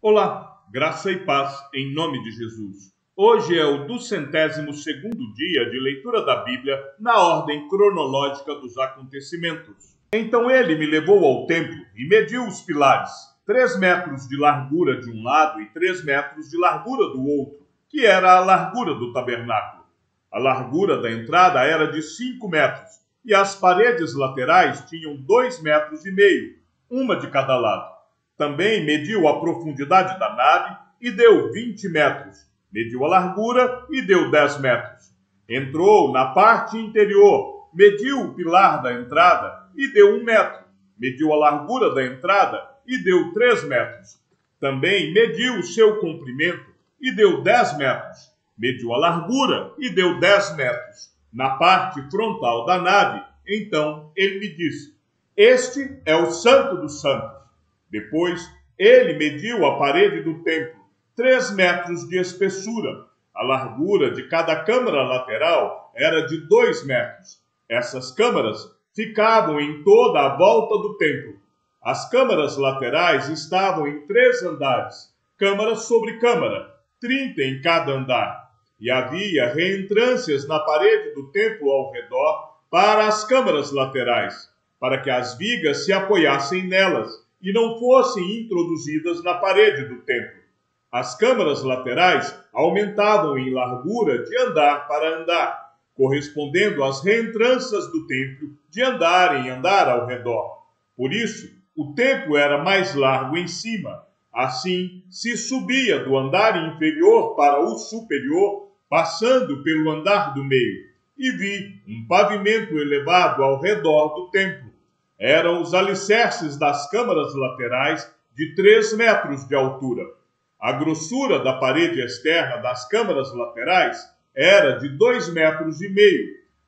Olá, graça e paz em nome de Jesus. Hoje é o 202º dia de leitura da Bíblia na ordem cronológica dos acontecimentos. Então ele me levou ao templo e mediu os pilares, 3 metros de largura de um lado e 3 metros de largura do outro, que era a largura do tabernáculo. A largura da entrada era de 5 metros e as paredes laterais tinham 2,5 metros, uma de cada lado. Também mediu a profundidade da nave e deu 20 metros. Mediu a largura e deu 10 metros. Entrou na parte interior, mediu o pilar da entrada e deu 1 metro. Mediu a largura da entrada e deu 3 metros. Também mediu o seu comprimento e deu 10 metros. Mediu a largura e deu 10 metros. Na parte frontal da nave, então ele me disse: Este é o Santo dos Santos. Depois, ele mediu a parede do templo, 3 metros de espessura. A largura de cada câmara lateral era de 2 metros. Essas câmaras ficavam em toda a volta do templo. As câmaras laterais estavam em 3 andares, câmara sobre câmara, 30 em cada andar. E havia reentrâncias na parede do templo ao redor para as câmaras laterais, para que as vigas se apoiassem nelas e não fossem introduzidas na parede do templo. As câmaras laterais aumentavam em largura de andar para andar, correspondendo às reentrâncias do templo de andar em andar ao redor. Por isso, o templo era mais largo em cima. Assim, se subia do andar inferior para o superior, passando pelo andar do meio, e vi um pavimento elevado ao redor do templo. Eram os alicerces das câmaras laterais de 3 metros de altura. A grossura da parede externa das câmaras laterais era de 2,5 metros.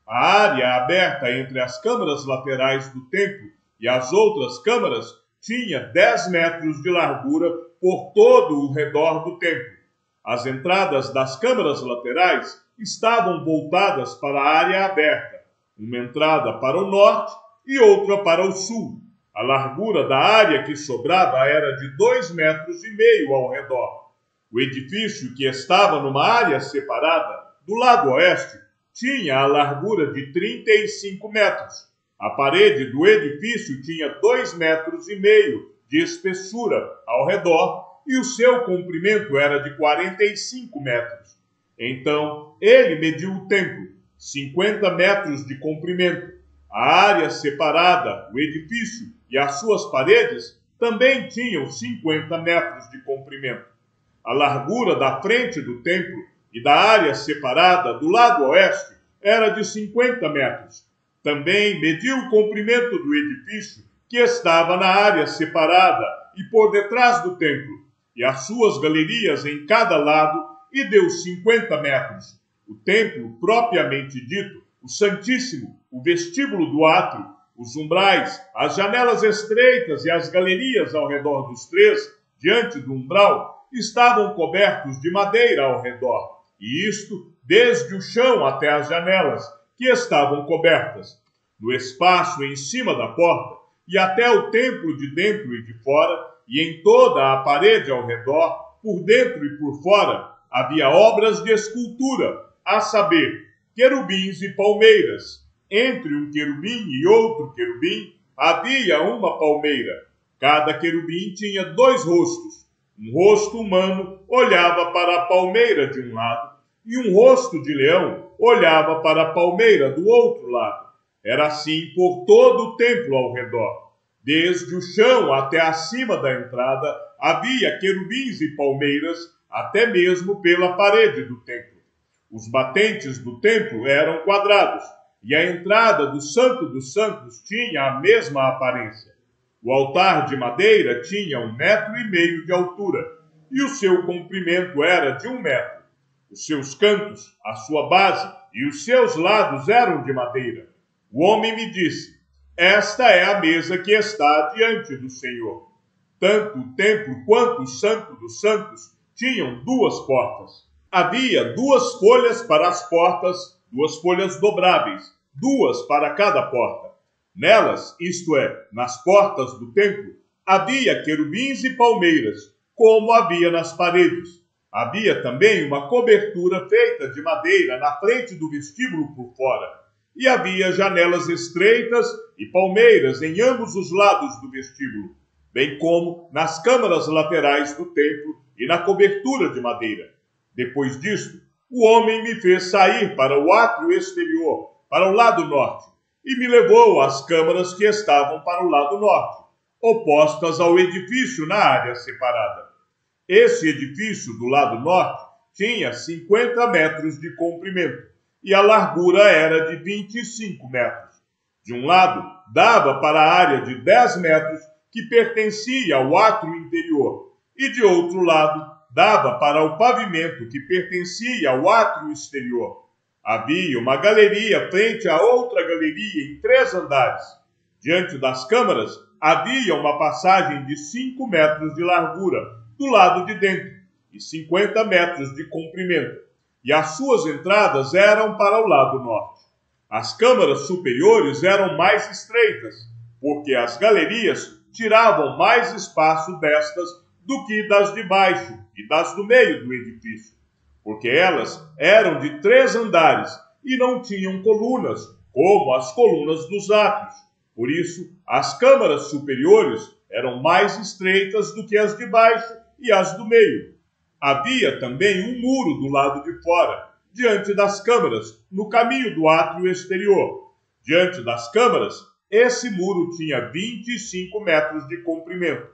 A área aberta entre as câmaras laterais do templo e as outras câmaras tinha 10 metros de largura por todo o redor do templo. As entradas das câmaras laterais estavam voltadas para a área aberta, uma entrada para o norte e outra para o sul. A largura da área que sobrava era de 2,5 metros ao redor. O edifício, que estava numa área separada, do lado oeste, tinha a largura de 35 metros. A parede do edifício tinha 2,5 metros de espessura ao redor e o seu comprimento era de 45 metros. Então, ele mediu o templo, 50 metros de comprimento. A área separada, o edifício e as suas paredes também tinham 50 metros de comprimento. A largura da frente do templo e da área separada do lado oeste era de 50 metros. Também mediu o comprimento do edifício que estava na área separada e por detrás do templo, e as suas galerias em cada lado, e deu 50 metros. O templo, propriamente dito, o Santíssimo, o vestíbulo do átrio, os umbrais, as janelas estreitas e as galerias ao redor dos 3, diante do umbral, estavam cobertos de madeira ao redor, e isto desde o chão até as janelas, que estavam cobertas. No espaço em cima da porta, e até o templo de dentro e de fora, e em toda a parede ao redor, por dentro e por fora, havia obras de escultura, a saber, querubins e palmeiras. Entre um querubim e outro querubim havia uma palmeira. Cada querubim tinha 2 rostos. Um rosto humano olhava para a palmeira de um lado e um rosto de leão olhava para a palmeira do outro lado. Era assim por todo o templo ao redor. Desde o chão até acima da entrada havia querubins e palmeiras, até mesmo pela parede do templo. Os batentes do templo eram quadrados, e a entrada do Santo dos Santos tinha a mesma aparência. O altar de madeira tinha 1,5 metros de altura, e o seu comprimento era de 1 metro. Os seus cantos, a sua base e os seus lados eram de madeira. O homem me disse: Esta é a mesa que está diante do Senhor. Tanto o templo quanto o Santo dos Santos tinham 2 portas. Havia 2 folhas para as portas, 2 folhas dobráveis, 2 para cada porta. Nelas, isto é, nas portas do templo, havia querubins e palmeiras, como havia nas paredes. Havia também uma cobertura feita de madeira na frente do vestíbulo por fora, e havia janelas estreitas e palmeiras em ambos os lados do vestíbulo, bem como nas câmaras laterais do templo e na cobertura de madeira. Depois disto, o homem me fez sair para o átrio exterior, para o lado norte, e me levou às câmaras que estavam para o lado norte, opostas ao edifício na área separada. Esse edifício do lado norte tinha 50 metros de comprimento, e a largura era de 25 metros. De um lado, dava para a área de 10 metros, que pertencia ao átrio interior, e de outro lado, dava para o pavimento que pertencia ao átrio exterior. Havia uma galeria frente a outra galeria em 3 andares. Diante das câmaras, havia uma passagem de 5 metros de largura do lado de dentro e 50 metros de comprimento, e as suas entradas eram para o lado norte. As câmaras superiores eram mais estreitas, porque as galerias tiravam mais espaço destas do que das de baixo e das do meio do edifício, porque elas eram de 3 andares e não tinham colunas, como as colunas dos átrios. Por isso, as câmaras superiores eram mais estreitas do que as de baixo e as do meio. Havia também um muro do lado de fora, diante das câmaras, no caminho do átrio exterior. Diante das câmaras, esse muro tinha 25 metros de comprimento,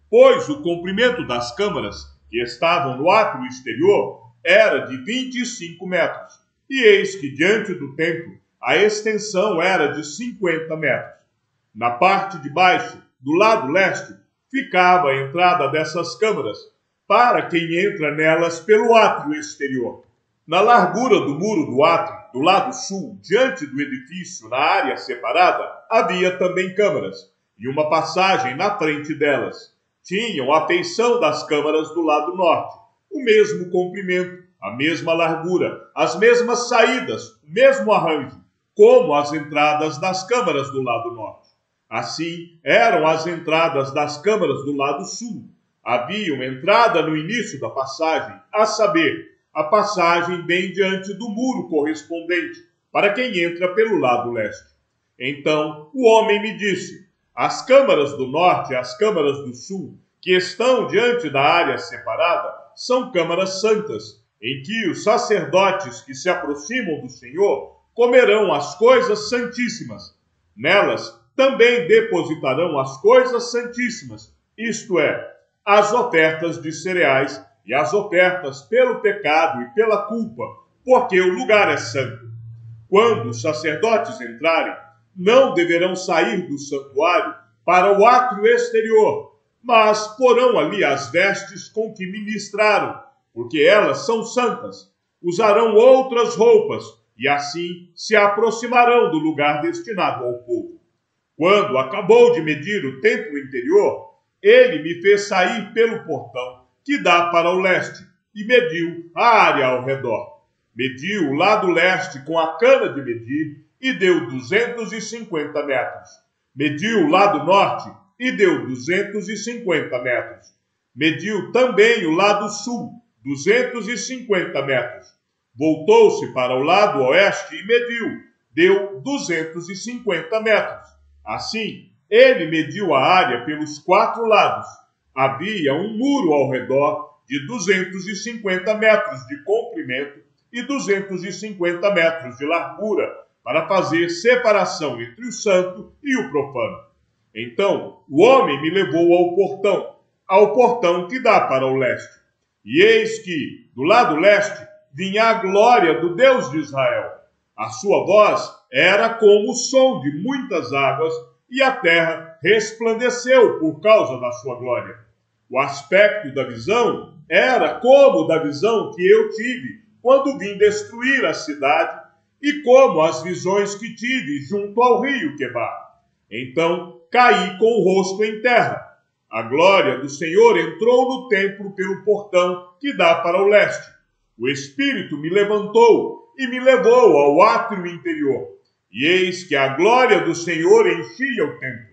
pois o comprimento das câmaras, que estavam no átrio exterior, era de 25 metros, e eis que diante do templo a extensão era de 50 metros. Na parte de baixo, do lado leste, ficava a entrada dessas câmaras, para quem entra nelas pelo átrio exterior. Na largura do muro do átrio, do lado sul, diante do edifício, na área separada, havia também câmaras, e uma passagem na frente delas. Tinham a feição das câmaras do lado norte, o mesmo comprimento, a mesma largura, as mesmas saídas, o mesmo arranjo, como as entradas das câmaras do lado norte. Assim eram as entradas das câmaras do lado sul. Havia uma entrada no início da passagem, a saber, a passagem bem diante do muro correspondente, para quem entra pelo lado leste. Então o homem me disse: as câmaras do norte e as câmaras do sul, que estão diante da área separada, são câmaras santas, em que os sacerdotes que se aproximam do Senhor comerão as coisas santíssimas. Nelas também depositarão as coisas santíssimas, isto é, as ofertas de cereais e as ofertas pelo pecado e pela culpa, porque o lugar é santo. Quando os sacerdotes entrarem, não deverão sair do santuário para o átrio exterior, mas porão ali as vestes com que ministraram, porque elas são santas. Usarão outras roupas, e assim se aproximarão do lugar destinado ao povo. Quando acabou de medir o templo interior, ele me fez sair pelo portão que dá para o leste, e mediu a área ao redor. Mediu o lado leste com a cana de medir, e deu 250 metros. Mediu o lado norte, e deu 250 metros. Mediu também o lado sul, 250 metros. Voltou-se para o lado oeste e mediu, deu 250 metros. Assim, ele mediu a área pelos 4 lados. Havia um muro ao redor de 250 metros de comprimento e 250 metros de largura, para fazer separação entre o santo e o profano. Então o homem me levou ao portão que dá para o leste. E eis que, do lado leste, vinha a glória do Deus de Israel. A sua voz era como o som de muitas águas, e a terra resplandeceu por causa da sua glória. O aspecto da visão era como o da visão que eu tive quando vim destruir a cidade, e como as visões que tive junto ao rio Quebar. Então caí com o rosto em terra. A glória do Senhor entrou no templo pelo portão que dá para o leste. O Espírito me levantou e me levou ao átrio interior. E eis que a glória do Senhor enchia o templo.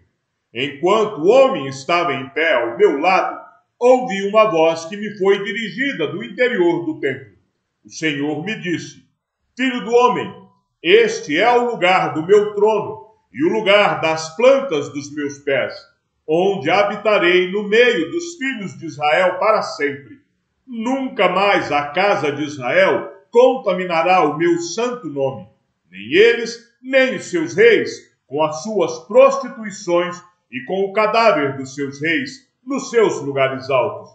Enquanto o homem estava em pé ao meu lado, ouvi uma voz que me foi dirigida do interior do templo. O Senhor me disse: Filho do homem, este é o lugar do meu trono e o lugar das plantas dos meus pés, onde habitarei no meio dos filhos de Israel para sempre. Nunca mais a casa de Israel contaminará o meu santo nome, nem eles, nem os seus reis, com as suas prostituições e com o cadáver dos seus reis nos seus lugares altos.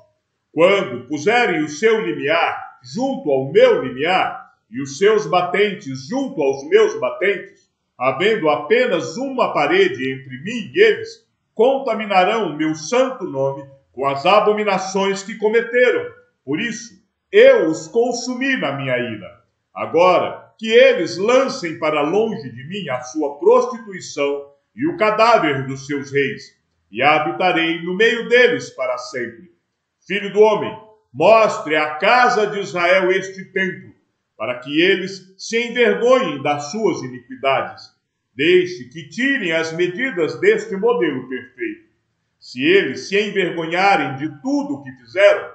Quando puserem o seu limiar junto ao meu limiar e os seus batentes junto aos meus batentes, havendo apenas uma parede entre mim e eles, contaminarão o meu santo nome com as abominações que cometeram. Por isso, eu os consumi na minha ira. Agora, que eles lancem para longe de mim a sua prostituição e o cadáver dos seus reis, e habitarei no meio deles para sempre. Filho do homem, mostre à casa de Israel este templo, para que eles se envergonhem das suas iniquidades. Deixe que tirem as medidas deste modelo perfeito. Se eles se envergonharem de tudo o que fizeram,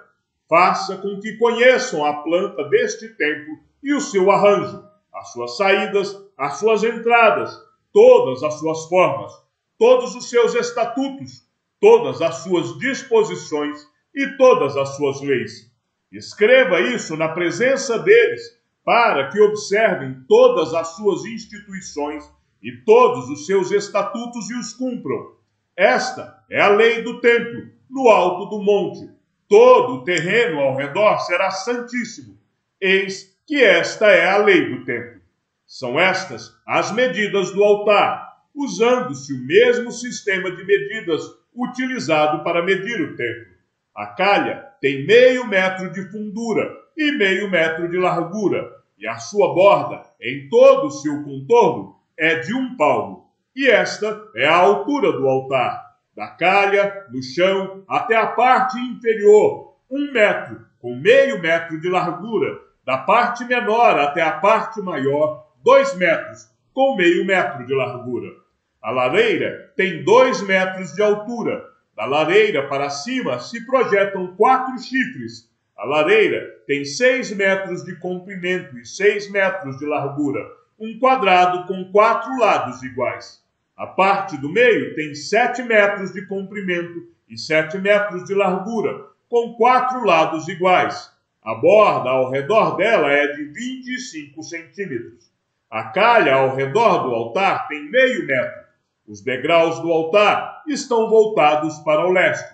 faça com que conheçam a planta deste templo e o seu arranjo, as suas saídas, as suas entradas, todas as suas formas, todos os seus estatutos, todas as suas disposições e todas as suas leis. Escreva isso na presença deles, para que observem todas as suas instituições e todos os seus estatutos e os cumpram. Esta é a lei do templo, no alto do monte. Todo o terreno ao redor será santíssimo. Eis que esta é a lei do templo. São estas as medidas do altar, usando-se o mesmo sistema de medidas utilizado para medir o templo. A calha tem 0,5 metro de fundura e 0,5 metro de largura, e a sua borda, em todo o seu contorno, é de 1 palmo. E esta é a altura do altar, da calha, no chão, até a parte inferior, 1 metro, com 0,5 metro de largura, da parte menor até a parte maior, 2 metros, com 0,5 metro de largura. A lareira tem 2 metros de altura. Da lareira para cima se projetam 4 chifres. A lareira tem 6 metros de comprimento e 6 metros de largura, um quadrado com 4 lados iguais. A parte do meio tem 7 metros de comprimento e 7 metros de largura, com 4 lados iguais. A borda ao redor dela é de 25 centímetros. A calha ao redor do altar tem 0,5 metro. Os degraus do altar estão voltados para o leste.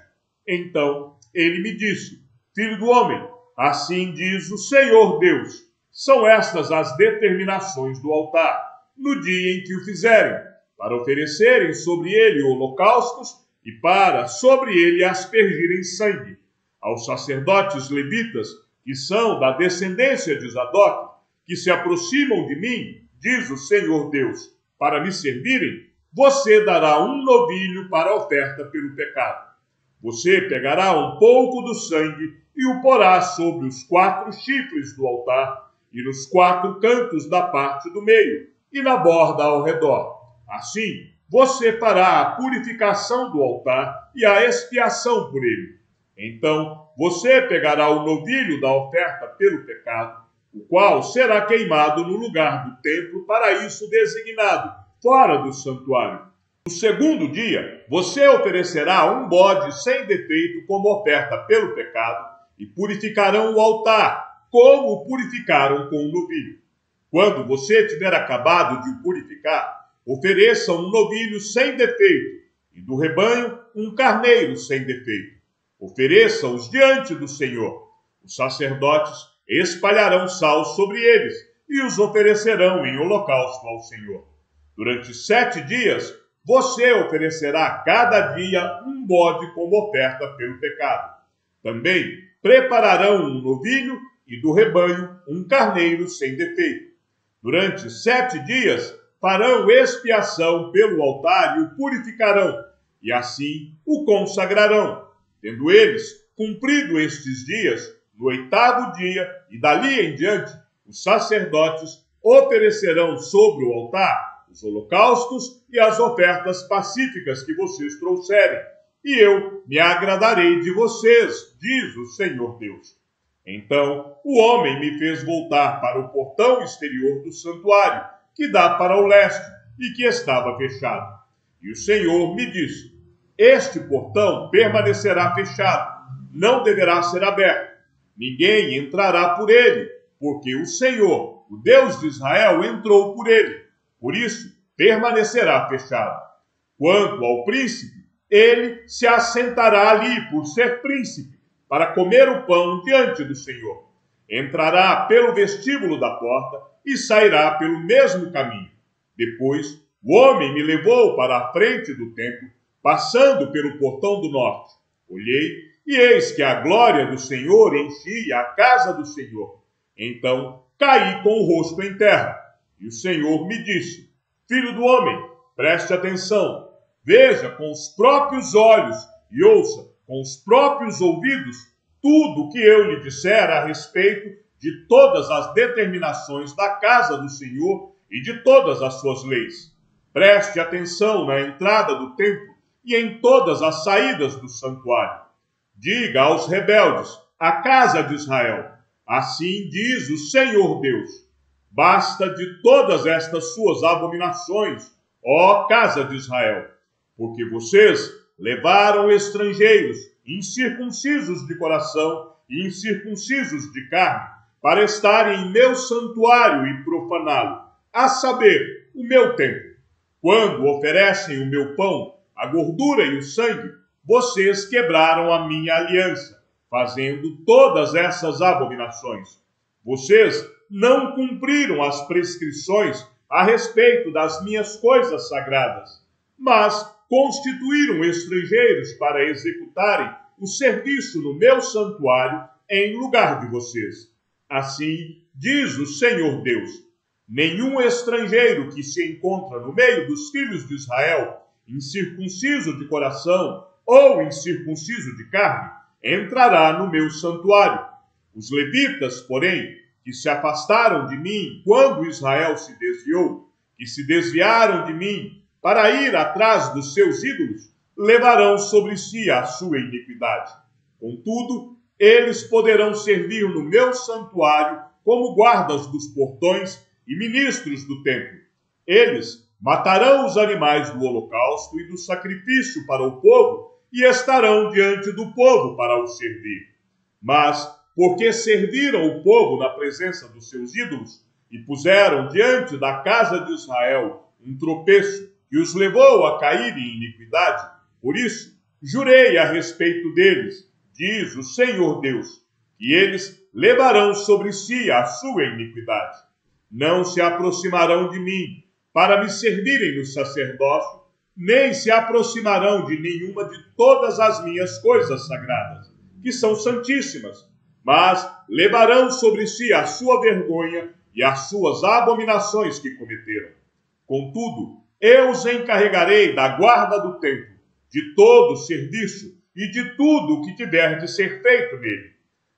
Então ele me disse: Filho do homem, assim diz o Senhor Deus, são estas as determinações do altar, no dia em que o fizerem, para oferecerem sobre ele holocaustos e para sobre ele aspergirem sangue. Aos sacerdotes levitas, que são da descendência de Zadok, que se aproximam de mim, diz o Senhor Deus, para me servirem, você dará um novilho para oferta pelo pecado. Você pegará um pouco do sangue e o porá sobre os 4 chifres do altar e nos 4 cantos da parte do meio e na borda ao redor. Assim, você fará a purificação do altar e a expiação por ele. Então, você pegará o novilho da oferta pelo pecado, o qual será queimado no lugar do templo para isso designado, fora do santuário. No segundo dia, você oferecerá um bode sem defeito como oferta pelo pecado e purificarão o altar, como o purificaram com o novilho. Quando você tiver acabado de o purificar, ofereça um novilho sem defeito e do rebanho um carneiro sem defeito. Ofereça-os diante do Senhor. Os sacerdotes espalharão sal sobre eles e os oferecerão em holocausto ao Senhor. Durante 7 dias, você oferecerá cada dia um bode como oferta pelo pecado. Também prepararão um novilho e do rebanho um carneiro sem defeito. Durante 7 dias, farão expiação pelo altar e o purificarão, e assim o consagrarão. Tendo eles cumprido estes dias, no 8º dia e dali em diante, os sacerdotes oferecerão sobre o altar os holocaustos e as ofertas pacíficas que vocês trouxerem, e eu me agradarei de vocês, diz o Senhor Deus. Então o homem me fez voltar para o portão exterior do santuário, que dá para o leste e que estava fechado. E o Senhor me disse: este portão permanecerá fechado, não deverá ser aberto. Ninguém entrará por ele, porque o Senhor, o Deus de Israel, entrou por ele. Por isso, permanecerá fechado. Quanto ao príncipe, ele se assentará ali por ser príncipe, para comer o pão diante do Senhor. Entrará pelo vestíbulo da porta e sairá pelo mesmo caminho. Depois, o homem me levou para a frente do templo, passando pelo portão do norte. Olhei, e eis que a glória do Senhor enchia a casa do Senhor. Então caí com o rosto em terra. E o Senhor me disse: filho do homem, preste atenção, veja com os próprios olhos e ouça com os próprios ouvidos tudo o que eu lhe disser a respeito de todas as determinações da casa do Senhor e de todas as suas leis. Preste atenção na entrada do templo e em todas as saídas do santuário. Diga aos rebeldes, a casa de Israel: assim diz o Senhor Deus: basta de todas estas suas abominações, ó casa de Israel, porque vocês levaram estrangeiros, incircuncisos de coração e incircuncisos de carne, para estarem em meu santuário e profaná-lo, a saber, o meu templo. Quando oferecem o meu pão, a gordura e o sangue, vocês quebraram a minha aliança, fazendo todas essas abominações. Vocês não cumpriram as prescrições a respeito das minhas coisas sagradas, mas constituíram estrangeiros para executarem o serviço no meu santuário em lugar de vocês. Assim diz o Senhor Deus: nenhum estrangeiro que se encontra no meio dos filhos de Israel, incircunciso de coração ou incircunciso de carne, entrará no meu santuário. Os levitas, porém, que se afastaram de mim quando Israel se desviou, que se desviaram de mim para ir atrás dos seus ídolos, levarão sobre si a sua iniquidade. Contudo, eles poderão servir no meu santuário como guardas dos portões e ministros do templo. Eles matarão os animais do holocausto e do sacrifício para o povo e estarão diante do povo para o servir. Mas, porque serviram o povo na presença dos seus ídolos e puseram diante da casa de Israel um tropeço que os levou a cair em iniquidade, por isso jurei a respeito deles, diz o Senhor Deus, que eles levarão sobre si a sua iniquidade. Não se aproximarão de mim para me servirem no sacerdócio, nem se aproximarão de nenhuma de todas as minhas coisas sagradas, que são santíssimas, mas levarão sobre si a sua vergonha e as suas abominações que cometeram. Contudo, eu os encarregarei da guarda do templo, de todo o serviço e de tudo o que tiver de ser feito nele.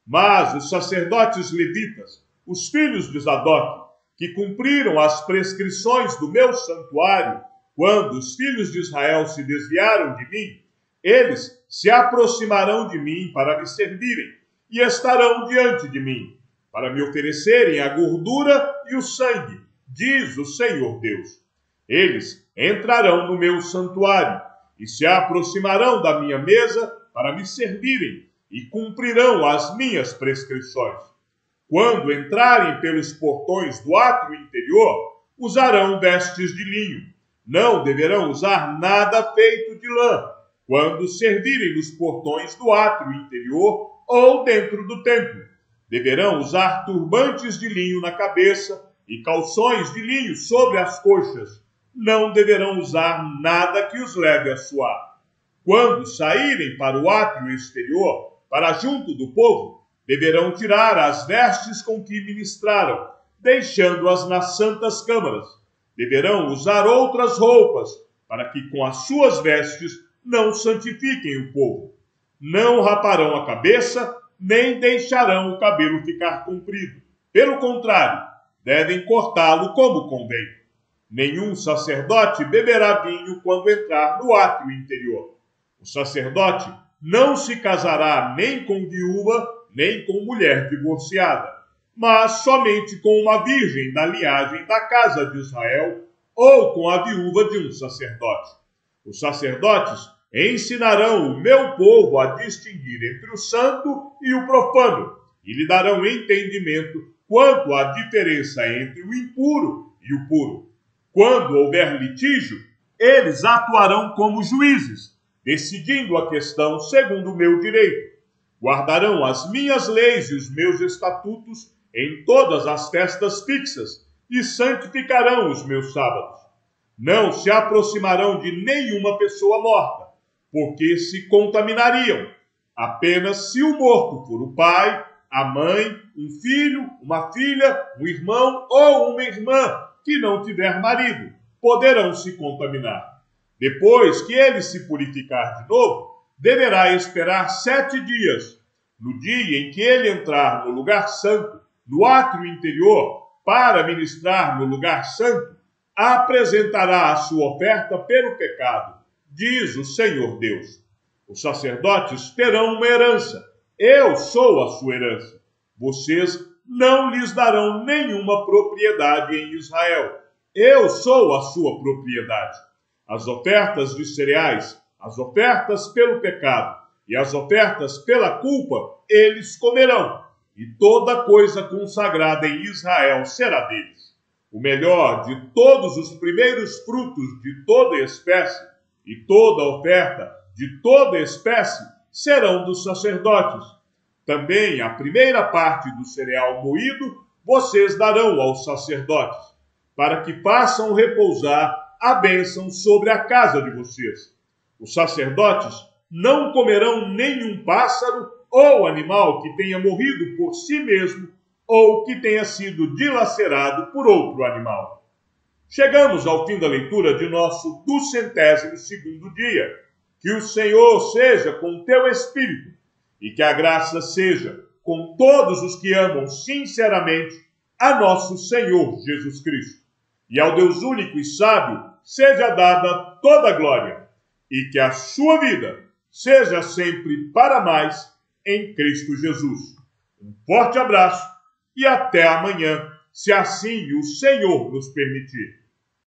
Mas os sacerdotes levitas, os filhos de Zadok, que cumpriram as prescrições do meu santuário, quando os filhos de Israel se desviaram de mim, eles se aproximarão de mim para me servirem e estarão diante de mim, para me oferecerem a gordura e o sangue, diz o Senhor Deus. Eles entrarão no meu santuário e se aproximarão da minha mesa para me servirem e cumprirão as minhas prescrições. Quando entrarem pelos portões do átrio interior, usarão vestes de linho. Não deverão usar nada feito de lã, quando servirem nos portões do átrio interior ou dentro do templo. Deverão usar turbantes de linho na cabeça e calções de linho sobre as coxas. Não deverão usar nada que os leve a suar. Quando saírem para o átrio exterior, para junto do povo, deverão tirar as vestes com que ministraram, deixando-as nas santas câmaras. Deverão usar outras roupas, para que com as suas vestes não santifiquem o povo. Não raparão a cabeça, nem deixarão o cabelo ficar comprido. Pelo contrário, devem cortá-lo como convém. Nenhum sacerdote beberá vinho quando entrar no átrio interior. O sacerdote não se casará nem com viúva, nem com mulher divorciada, mas somente com uma virgem da linhagem da casa de Israel ou com a viúva de um sacerdote. Os sacerdotes ensinarão o meu povo a distinguir entre o santo e o profano e lhe darão entendimento quanto à diferença entre o impuro e o puro. Quando houver litígio, eles atuarão como juízes, decidindo a questão segundo o meu direito. Guardarão as minhas leis e os meus estatutos em todas as festas fixas e santificarão os meus sábados. Não se aproximarão de nenhuma pessoa morta, porque se contaminariam, apenas se o morto for o pai, a mãe, um filho, uma filha, um irmão ou uma irmã que não tiver marido, poderão se contaminar. Depois que ele se purificar de novo, deverá esperar 7 dias. No dia em que ele entrar no lugar santo, no átrio interior, para ministrar no lugar santo, apresentará a sua oferta pelo pecado, diz o Senhor Deus. Os sacerdotes terão uma herança. Eu sou a sua herança. Vocês não lhes darão nenhuma propriedade em Israel. Eu sou a sua propriedade. As ofertas de cereais, as ofertas pelo pecado e as ofertas pela culpa, eles comerão, e toda coisa consagrada em Israel será deles. O melhor de todos os primeiros frutos de toda espécie e toda oferta de toda espécie serão dos sacerdotes. Também a primeira parte do cereal moído vocês darão aos sacerdotes, para que façam repousar a bênção sobre a casa de vocês. Os sacerdotes não comerão nenhum pássaro ou animal que tenha morrido por si mesmo ou que tenha sido dilacerado por outro animal. Chegamos ao fim da leitura de nosso 202º dia. Que o Senhor seja com teu espírito e que a graça seja com todos os que amam sinceramente a nosso Senhor Jesus Cristo. E ao Deus único e sábio seja dada toda a glória, e que a sua vida seja sempre para mais em Cristo Jesus. Um forte abraço e até amanhã, se assim o Senhor nos permitir.